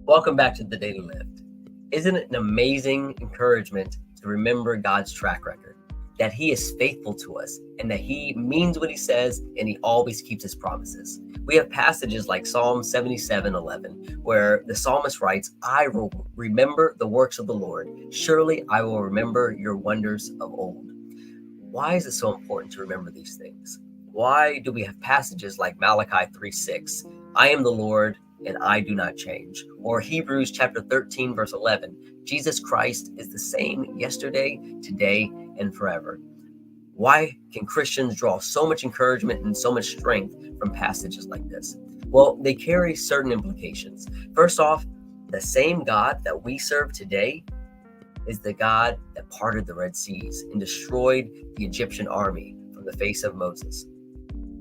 Welcome back to the Daily Lift. Isn't it an amazing encouragement to remember God's track record? That He is faithful to us and that He means what He says and He always keeps His promises. We have passages like Psalm 77:11, where the psalmist writes, I will remember the works of the Lord. Surely I will remember your wonders of old. Why is it so important to remember these things? Why do we have passages like Malachi 3:6? I am the Lord and I do not change. Or Hebrews chapter 13, verse 11. Jesus Christ is the same yesterday, today, and forever. Why can Christians draw so much encouragement and so much strength from passages like this? Well, they carry certain implications. First off, the same God that we serve today is the God that parted the Red Seas and destroyed the Egyptian army from the face of Moses.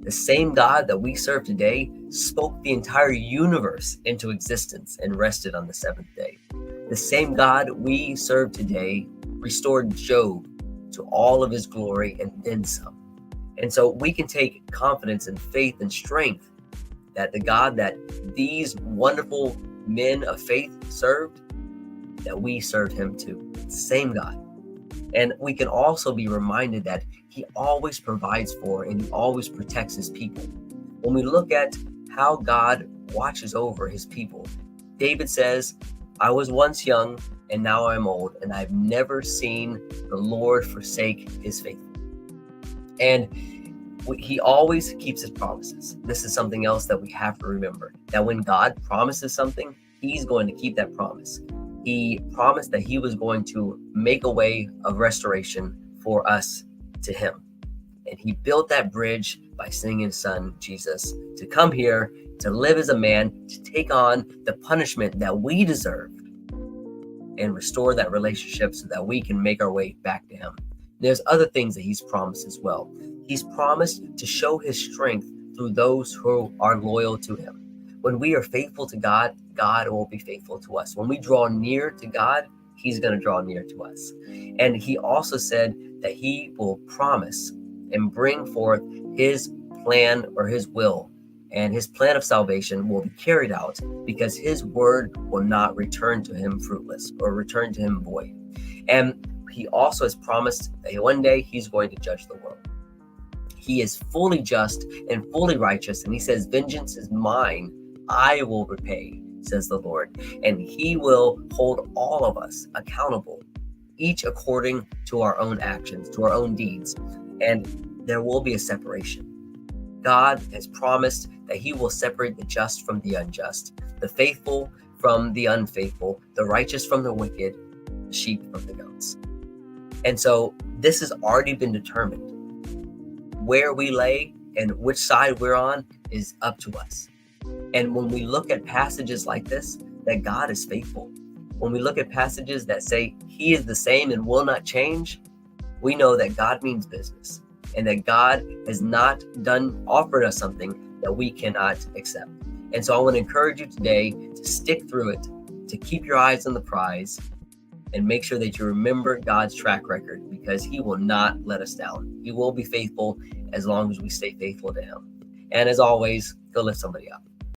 The same God that we serve today spoke the entire universe into existence and rested on the seventh day. The same God we serve today restored Job to all of his glory and then some. And so we can take confidence and faith and strength that the God that these wonderful men of faith served, that we served Him too. Same God. And we can also be reminded that He always provides for and He always protects His people. When we look at how God watches over His people, David says, I was once young and now I'm old, and I've never seen the Lord forsake His faithful. And He always keeps His promises. This is something else that we have to remember, that when God promises something, He's going to keep that promise. He promised that He was going to make a way of restoration for us to Him. And He built that bridge by sending His Son, Jesus, to come here, to live as a man, to take on the punishment that we deserve and restore that relationship so that we can make our way back to Him. There's other things that He's promised as well. He's promised to show His strength through those who are loyal to Him. When we are faithful to God, God will be faithful to us. When we draw near to God, He's going to draw near to us. And He also said that He will promise and bring forth His plan or His will, and His plan of salvation will be carried out because His word will not return to Him fruitless or return to Him void. And He also has promised that one day He's going to judge the world. He is fully just and fully righteous, and He says, vengeance is mine, I will repay, says the Lord. And He will hold all of us accountable, each according to our own actions, to our own deeds. And there will be a separation. God has promised that He will separate the just from the unjust, the faithful from the unfaithful, the righteous from the wicked, the sheep from the goats. And so this has already been determined. Where we lay and which side we're on is up to us. And when we look at passages like this, that God is faithful, when we look at passages that say He is the same and will not change, we know that God means business and that God has not offered us something that we cannot accept. And so I want to encourage you today to stick through it, to keep your eyes on the prize, and make sure that you remember God's track record, because He will not let us down. He will be faithful as long as we stay faithful to Him. And as always, go lift somebody up.